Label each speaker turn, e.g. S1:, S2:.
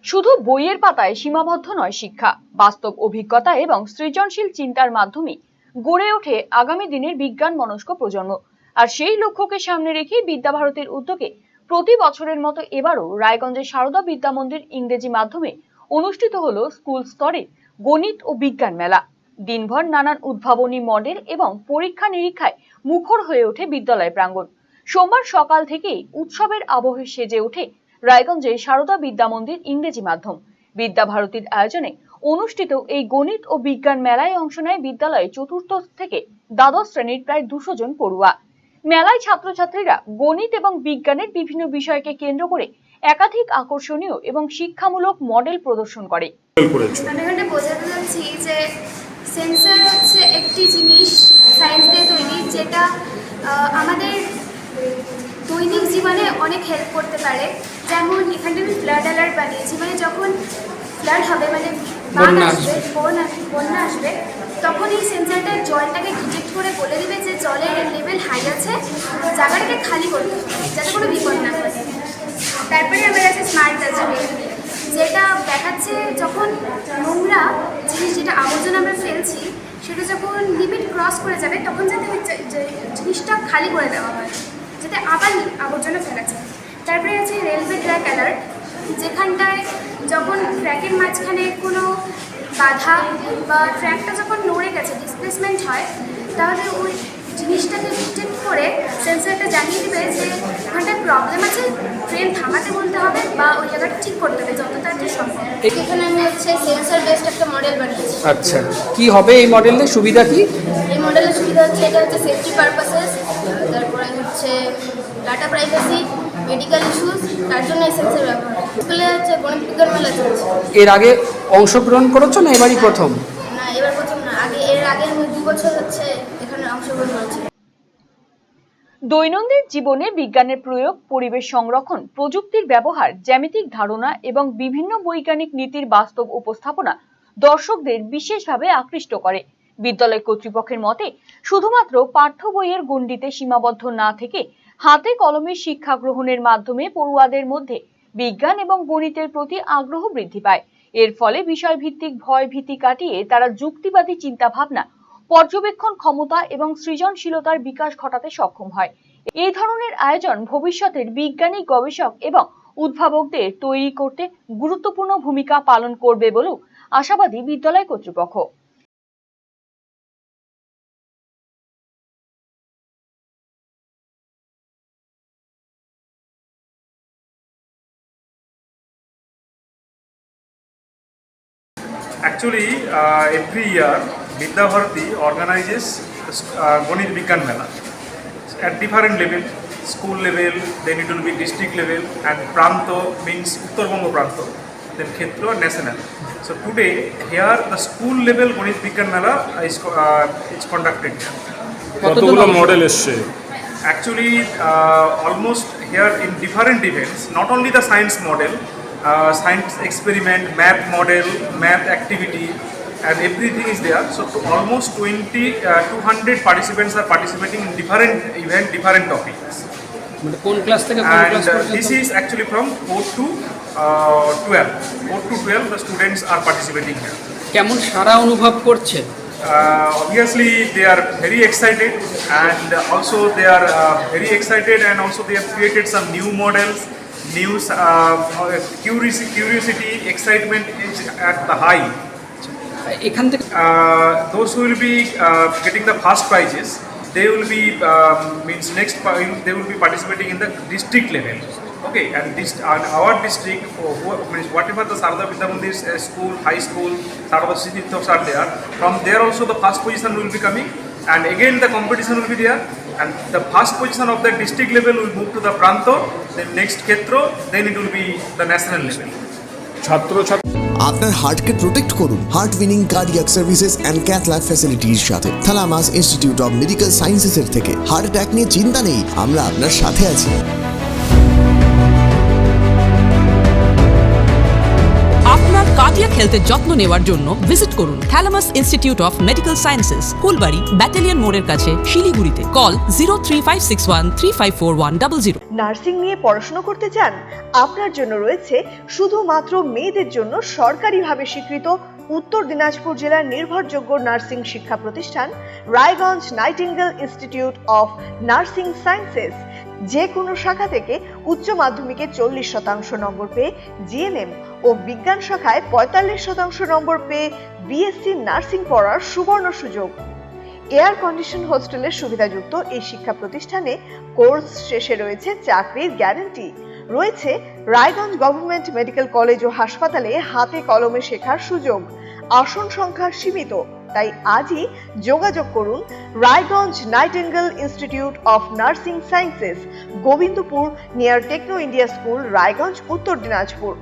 S1: শুধু বইয়ের পাতায় সীমাবদ্ধ নয় শিক্ষা, বাস্তব অভিজ্ঞতা এবং সৃজনশীল চিন্তার মাধ্যমে গড়ে ওঠে আগামী দিনের বিজ্ঞান মনস্ক প্রজন্ম। আর সেই লক্ষ্যকে সামনে রেখে বিদ্যাভারতীর উদ্যোগে প্রতি বছরের মতো এবারও রায়গঞ্জের সারদা বিদ্যা মন্দির ইংরেজি মাধ্যমে অনুষ্ঠিত হলো স্কুল স্তরে গণিত ও বিজ্ঞান মেলা। দিনভর নানান উদ্ভাবনী মডেল এবং পরীক্ষা নিরীক্ষায় মুখর হয়ে ওঠে বিদ্যালয় প্রাঙ্গণ। সোমবার সকাল থেকেই উৎসবের আবহে সেজে ওঠে রায়গঞ্জের সারদা বিদ্যা মন্দির ইংরেজি মাধ্যম বিদ্যাভারতীর আয়োজনে অনুষ্ঠিত এই গণিত ও বিজ্ঞান মেলায় অংশ নেয় বিদ্যালয়ে চতুর্থ থেকে দ্বাদশ শ্রেণীর প্রায় 200 জন পড়ুয়া। মেলায় ছাত্রছাত্রীরা গণিত এবং বিজ্ঞানের বিভিন্ন বিষয়কে কেন্দ্র করে একাধিক আকর্ষণীয় এবং শিক্ষামূলক মডেল প্রদর্শন করে।
S2: আমি এখানে বোঝাতে চাচ্ছি যে সেন্সর হচ্ছে একটি জিনিস সায়েন্স দিয়ে তৈরি, যেটা আমাদের দৈনিক জীবনে অনেক হেল্প করতে পারে। যেমন এখানে আমি ফ্লাড অ্যালার্ট বানিয়েছি, মানে যখন ফ্লাড হবে, মানে বন্যা আসবে, তখন এই সেন্সরটা জলটাকে ডিটেক্ট করে বলে দিবে যে জলের লেভেল হাই আছে, জায়গাটাকে খালি করতে হবে যাতে কোনো বিপদ না হয়। তারপরে আমার আছে স্মার্ট ডাস্টবিন, যেটা দেখাচ্ছে যখন নোংরা জিনিস, যেটা আবর্জনা আমরা ফেলছি, সেটা যখন লিমিট ক্রস করে যাবে তখন যাতে জিনিসটা খালি করে দেওয়া হয়, যাতে আবার আবর্জনা ফেলা যায়। তারপরে আছে রেলওয়ে ট্র্যাক অ্যালার্ট, যেখানটায় যখন ট্র্যাকের মাঝখানে কোনো বাধা বা ট্র্যাকটা যখন নড়ে গেছে, ডিসপ্লেসমেন্ট হয়, তাহলে ওই জিনিসটাকে ডিটেক্ট করে সেন্সরটা জানিয়ে দেবে যে ওখানটায় প্রবলেম আছে, ট্রেন থামাতে বলতে হবে বা ওই জায়গাটা ঠিক করতে হবে যত তাড়াতাড়ি সম্ভব। এখানে আমি হচ্ছে সেন্সর বেসড একটা মডেল বানিয়েছি।
S3: আচ্ছা, কি হবে এই মডেলের সুবিধা কি?
S2: এই মডেলের সুবিধা হচ্ছে এটা হচ্ছে সেফটি পারপাসেস, তারপরে হচ্ছে ডাটা প্রাইভেসি, মেডিকেল ইস্যুস, তার জন্য এই সেন্সর ব্যবহার। স্কুলে হচ্ছে গণিত বিজ্ঞান মেলা চলছে।
S3: এর আগে অংশগ্রহণ করেছো না এবারই প্রথম?
S2: না, এবার প্রথম না, এর আগে আমি 2 বছর হচ্ছে এখানে অংশগ্রহণ করেছি।
S1: দৈনন্দিন জীবনে বিজ্ঞানের প্রয়োগ, পরিবেশ সংরক্ষণ, প্রযুক্তির ব্যবহার, জ্যামিতিক ধারণা এবং বিভিন্ন বৈজ্ঞানিক নীতির বাস্তব উপস্থাপনা দর্শকদের বিশেষভাবে আকৃষ্ট করে। বিদ্যালয় কর্তৃপক্ষের মতে শুধুমাত্র পাঠ্য বইয়ের গণ্ডিতে সীমাবদ্ধ না থেকে হাতে কলমে শিক্ষা গ্রহণের মাধ্যমে পড়ুয়াদের মধ্যে বিজ্ঞান এবং গণিতের প্রতি আগ্রহ বৃদ্ধি পায়। এর ফলে বিষয়ভিত্তিক ভয় ভীতি কাটিয়ে তারা যুক্তিবাদী চিন্তাভাবনা, পর্যবেক্ষণ ক্ষমতা এবং সৃজনশীলতার বিকাশ ঘটাতে সক্ষম হয়। এই ধরনের আয়োজন ভবিষ্যতের বিজ্ঞানী, গবেষক এবং উদ্ভাবকদের তৈরি করতে গুরুত্বপূর্ণ ভূমিকা পালন করবে বলেও আশাবাদী বিদ্যালয় কর্তৃপক্ষ।
S4: Actually, every year, Vidyabharati organizes Ganit Vigyan Mela at different level, school level, then it will be district level, and Pranto means Uttarbanga Pranto, then Khetro and national. So today, here the school level Ganit Vigyan Mela is conducted here.
S5: কতগুলো model এসছে?
S4: Actually, almost here in different events, not only the science model, science experiment, math model, math activity, and everything is there. So almost 200 participants are participating in different event, different topics.
S3: কোন class থেকে কোন class
S4: And
S3: পর্যন্ত?
S4: this is actually from 4 to 12. 4 to 12 the students are participating here.
S3: কেমন সারা অনুভব করছে?
S4: Obviously they are very excited, and also they are very excited, and also they have created some new models, new curiosity, excitement is at the high.
S3: এখান থেকে
S4: Those who will be getting the first prizes, they will be they will be participating in the district level. Okay, and our district, means whatever the Saradha Vidya Mandir school, high school, Saradha Siddhithas are there, from there also the first position will be coming, and again the competition will be there, and the first position of the district level will move to the Pranto, then next Khetro, then it will be the national level.
S6: আপনার হার্টকে protect করুন heart winning cardiac services and cath lab ফ্যাসিলিটির সাথে Thalamus institute of medical সায়েন্সেসের থেকে। Heart attack নিয়ে চিন্তা নেই, আমরা আপনার সাথে আছি।
S7: আপনার কার্ডিয়াক হেলথের যত্ন নেওয়ার জন্য ভিজিট করুন thalamus institute of medical sciences, Phulbari, battalion মোড়ের কাছে, শিলিগুড়িতে। কল 03561354100।
S8: নার্সিং নিয়ে পড়াশোনা করতে চান? আপনার জন্য রয়েছে শুধুমাত্র মেয়েদের জন্য সরকারিভাবে স্বীকৃত উত্তর দিনাজপুর জেলার নির্ভরযোগ্য নার্সিং শিক্ষা প্রতিষ্ঠান Raiganj Nightingale Institute of Nursing sciences. যে কোনো শাখা থেকে উচ্চ মাধ্যমিকে 40% নম্বর পেয়ে জিএনএম ও বিজ্ঞান শাখায় 45% নম্বর পেয়ে বিএসসি নার্সিং পড়ার সুবর্ণ সুযোগ। এয়ার কন্ডিশন হোস্টেলের সুবিধাযুক্ত এই শিক্ষা প্রতিষ্ঠানে কোর্স শেষে রয়েছে চাকরির গ্যারান্টি। রয়েছে রায়গঞ্জ গভর্নমেন্ট মেডিকেল কলেজ ও হাসপাতালে হাতে কলমে শেখার সুযোগ। আসন সংখ্যা সীমিত, তাই আজই যোগাযোগ করুন Raiganj Nightingale Institute of Nursing Sciences, Gobindapur near Techno India School, Raiganj, Uttar Dinajpur.